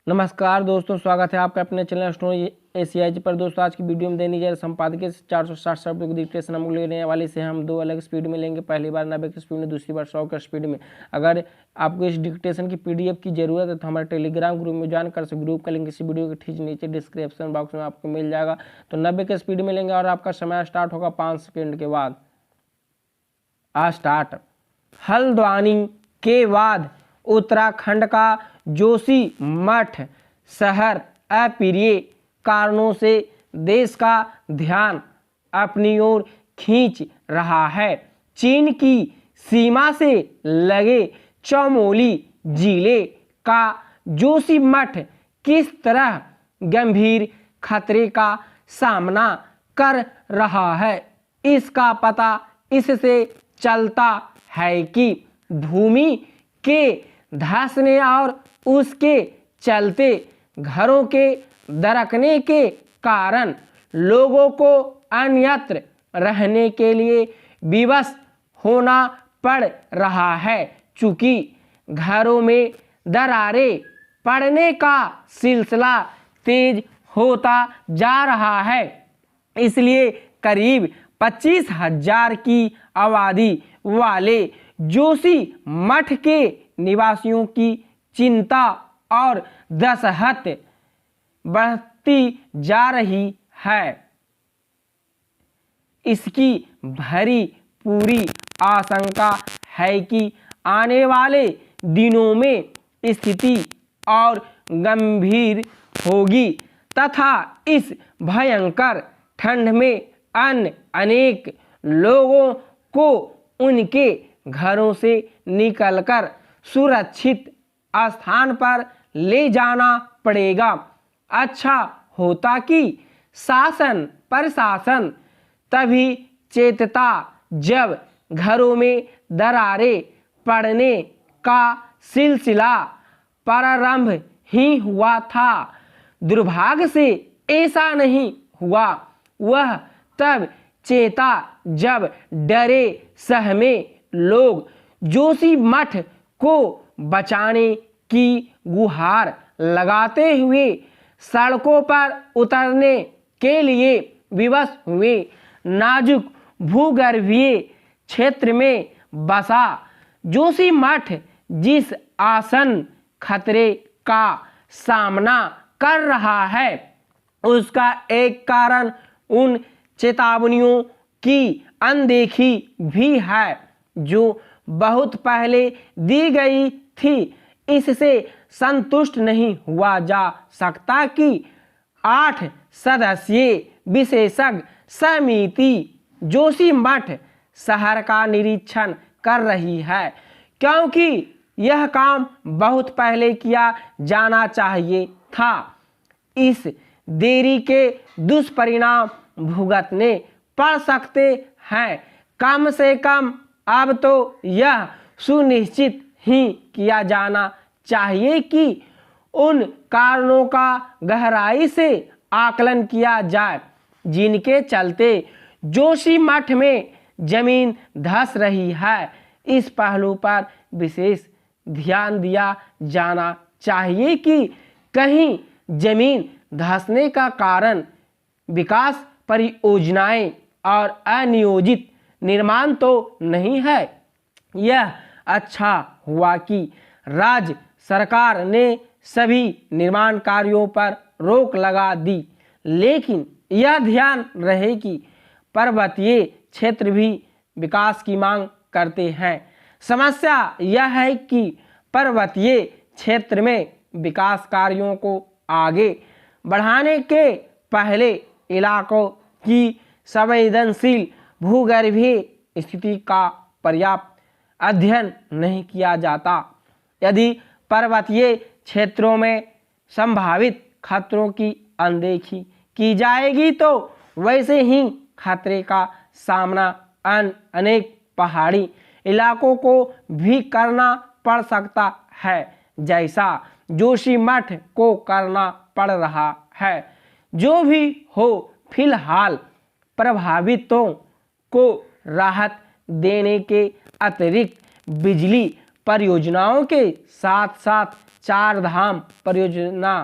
नमस्कार दोस्तों, स्वागत है आपका अपने चैनल एस्ट्रोनॉमी एशियाज पर। दोस्तों आज की वीडियो में देने जा रहे संपादकीय 460 शब्दों की डिक्टेशन हम लेने वाले से हम दो अलग स्पीड में लेंगे। पहली बार 90 की स्पीड में, दूसरी बार 100 की स्पीड में। अगर आपको इस डिक्टेशन की पीडीएफ की जरूरत है तो हमारे टेलीग्राम ग्रुप में ज्वाइन कर सकते। ग्रुप का लिंक इसी वीडियो के ठीक नीचे डिस्क्रिप्शन बॉक्स में आपको मिल जाएगा। तो 90 की स्पीड में लेंगे और आपका समय स्टार्ट होगा 5 सेकेंड के बाद। स्टार्ट। हल्द्वानी के बाद उत्तराखंड का जोशी मठ शहर अप्रिय कारणों से देश का ध्यान अपनी ओर खींच रहा है। चीन की सीमा से लगे चमोली जिले का जोशी मठ किस तरह गंभीर खतरे का सामना कर रहा है, इसका पता इससे चलता है कि भूमि के धंसने और उसके चलते घरों के दरकने के कारण लोगों को अन्यत्र रहने के लिए विवश होना पड़ रहा है। चूंकि घरों में दरारें पड़ने का सिलसिला तेज होता जा रहा है, इसलिए करीब 25,000 की आबादी वाले जोशी मठ के निवासियों की चिंता और दहशत बढ़ती जा रही है। इसकी भरी पूरी आशंका है कि आने वाले दिनों में स्थिति और गंभीर होगी तथा इस भयंकर ठंड में अनेक लोगों को उनके घरों से निकलकर सुरक्षित स्थान पर ले जाना पड़ेगा। अच्छा होता कि शासन प्रशासन तभी चेतता जब घरों में दरारें पड़ने का सिलसिला प्रारंभ ही हुआ था। दुर्भाग्य से ऐसा नहीं हुआ। वह तब चेता जब डरे सहमे लोग जोशी मठ को बचाने की गुहार लगाते हुए सड़कों पर उतरने के लिए विवश हुए। नाजुक भूगर्भीय क्षेत्र में बसा जोशी मठ जिस आसन खतरे का सामना कर रहा है, उसका एक कारण उन चेतावनियों की अनदेखी भी है जो बहुत पहले दी गई थी। इससे संतुष्ट नहीं हुआ जा सकता कि 8 सदस्यीय विशेषज्ञ समिति जोशी मठ शहर का निरीक्षण कर रही है, क्योंकि यह काम बहुत पहले किया जाना चाहिए था। इस देरी के दुष्परिणाम भुगतने पड़ सकते हैं। कम से कम अब तो यह सुनिश्चित ही किया जाना चाहिए कि उन कारणों का गहराई से आकलन किया जाए जिनके चलते जोशी मठ में जमीन धंस रही है। इस पहलू पर विशेष ध्यान दिया जाना चाहिए कि कहीं जमीन धंसने का कारण विकास परियोजनाएं और अनियोजित निर्माण तो नहीं है। यह अच्छा हुआ कि राज्य सरकार ने सभी निर्माण कार्यों पर रोक लगा दी, लेकिन यह ध्यान रहे कि पर्वतीय क्षेत्र भी विकास की मांग करते हैं। समस्या यह है कि पर्वतीय क्षेत्र में विकास कार्यों को आगे बढ़ाने के पहले इलाकों की संवेदनशील भूगर्भीय स्थिति का पर्याप्त अध्ययन नहीं किया जाता। यदि पर्वतीय क्षेत्रों में संभावित खतरों की अनदेखी की जाएगी तो वैसे ही खतरे का सामना अनेक पहाड़ी इलाकों को भी करना पड़ सकता है, जैसा जोशी मठ को करना पड़ रहा है। जो भी हो, फिलहाल प्रभावितों को राहत देने के अतिरिक्त बिजली परियोजनाओं के साथ साथ चार धाम परियोजना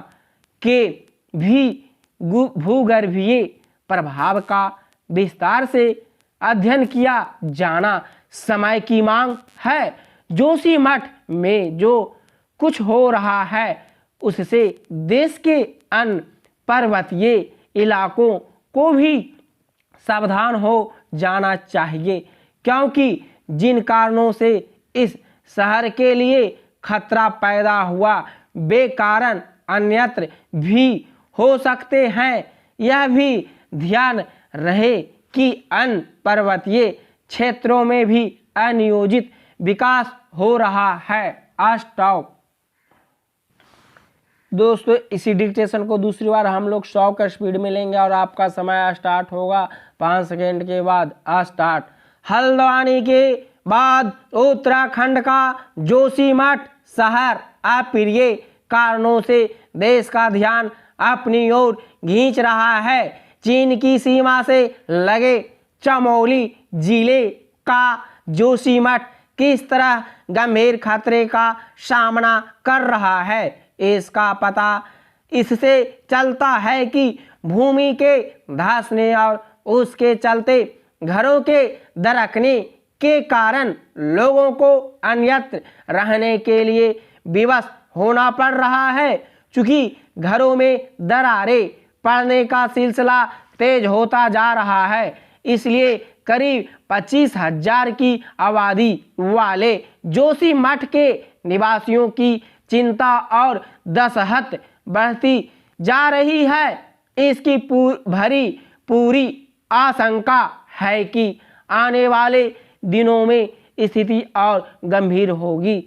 के भी भूगर्भीय प्रभाव का विस्तार से अध्ययन किया जाना समय की मांग है। जोशीमठ में जो कुछ हो रहा है उससे देश के अन्य पर्वतीय इलाकों को भी सावधान हो जाना चाहिए, क्योंकि जिन कारणों से इस शहर के लिए खतरा पैदा हुआ वे कारण अन्यत्र भी हो सकते हैं। यह भी ध्यान रहे कि अन्य पर्वतीय क्षेत्रों में भी अनियोजित विकास हो रहा है। स्टॉप। दोस्तों इसी डिक्टेशन को दूसरी बार हम लोग 100 का स्पीड में लेंगे और आपका समय स्टार्ट होगा 5 सेकेंड के बाद। स्टार्ट। हल्द्वानी के बाद उत्तराखंड का जोशीमठ शहर अप्रिय कारणों से देश का ध्यान अपनी ओर खींच रहा है। चीन की सीमा से लगे चमोली जिले का जोशीमठ किस तरह गंभीर खतरे का सामना कर रहा है, इसका पता इससे चलता है कि भूमि के धंसने और उसके चलते घरों के दरकने के कारण लोगों को अन्यत्र रहने के लिए विवश होना पड़ रहा है। चूंकि घरों में दरारें पड़ने का सिलसिला तेज होता जा रहा है, इसलिए करीब 25,000 की आबादी वाले जोशीमठ के निवासियों की चिंता और दहशत बढ़ती जा रही है। इसकी पूरी आशंका है कि आने वाले दिनों में स्थिति और गंभीर होगी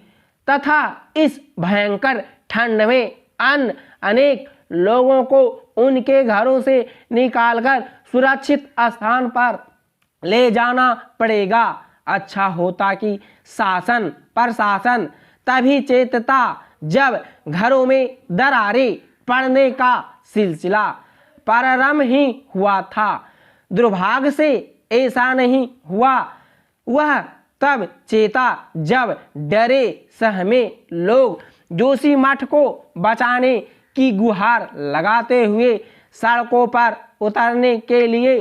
तथा इस भयंकर ठंड में अनेक लोगों को उनके घरों से निकालकर सुरक्षित स्थान पर ले जाना पड़ेगा। अच्छा होता कि शासन प्रशासन तभी चेतता जब घरों में दरारें पड़ने का सिलसिला प्रारंभ ही हुआ था। दुर्भाग्य से ऐसा नहीं हुआ। वह तब चेता जब डरे सहमे लोग जोशीमठ को बचाने की गुहार लगाते हुए सड़कों पर उतरने के लिए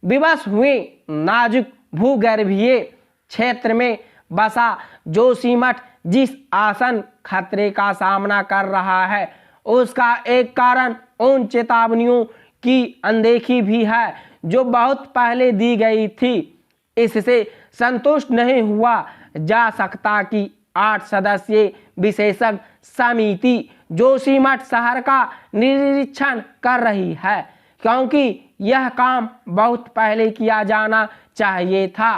विवश हुए। नाजुक भूगर्भीय क्षेत्र में बसा जोशीमठ जिस आसन खतरे का सामना कर रहा है उसका एक कारण उन चेतावनियों की अनदेखी भी है जो बहुत पहले दी गई थी। इससे संतुष्ट नहीं हुआ जा सकता कि 8 सदस्यीय विशेषज्ञ समिति जोशीमठ शहर का निरीक्षण कर रही है, क्योंकि यह काम बहुत पहले किया जाना चाहिए था।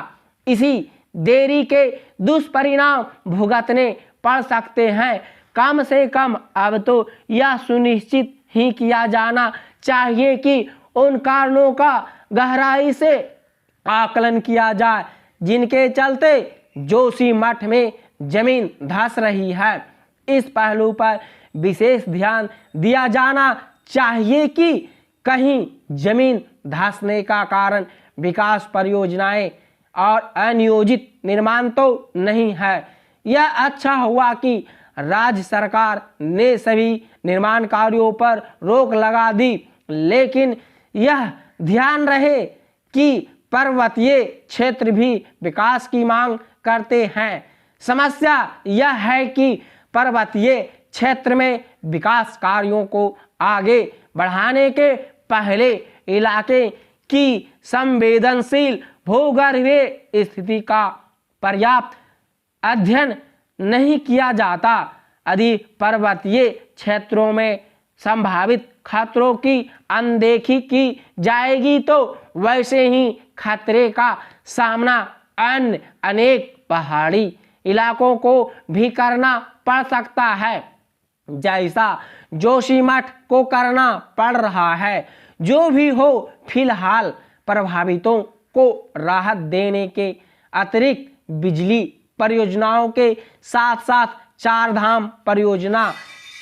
इसी देरी के दुष्परिणाम भुगतने पड़ सकते हैं। कम से कम अब तो यह सुनिश्चित ही किया जाना चाहिए कि उन कारणों का गहराई से आकलन किया जाए जिनके चलते जोशीमठ में जमीन धंस रही है। इस पहलू पर विशेष ध्यान दिया जाना चाहिए कि कहीं जमीन धंसने का कारण विकास परियोजनाएं और अनियोजित निर्माण तो नहीं है। यह अच्छा हुआ कि राज्य सरकार ने सभी निर्माण कार्यों पर रोक लगा दी, लेकिन यह ध्यान रहे कि पर्वतीय क्षेत्र भी विकास की मांग करते हैं। समस्या यह है कि पर्वतीय क्षेत्र में विकास कार्यों को आगे बढ़ाने के पहले इलाके की संवेदनशील भूगर्भीय स्थिति का पर्याप्त अध्ययन नहीं किया जाता। यदि पर्वतीय क्षेत्रों में संभावित खतरों की अनदेखी की जाएगी तो वैसे ही खतरे का सामना अन्य अनेक पहाड़ी इलाकों को भी करना पड़ सकता है, जैसा जोशीमठ को करना पड़ रहा है। जो भी हो, फिलहाल प्रभावितों को राहत देने के अतिरिक्त बिजली परियोजनाओं के साथ साथ चार धाम परियोजना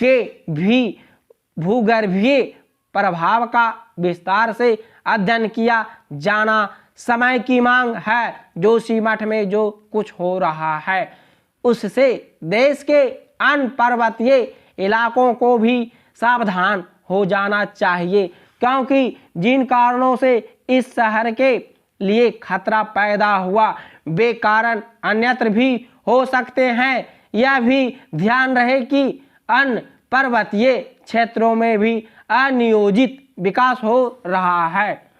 के भी भूगर्भीय प्रभाव का विस्तार से अध्ययन किया जाना समय की मांग है। जोशीमठ में जो कुछ हो रहा है उससे देश के अन्य पर्वतीय इलाकों को भी सावधान हो जाना चाहिए, क्योंकि जिन कारणों से इस शहर के लिए खतरा पैदा हुआ वे कारण अन्यत्र भी हो सकते हैं। यह भी ध्यान रहे कि अन्य पर्वतीय क्षेत्रों में भी अनियोजित विकास हो रहा है।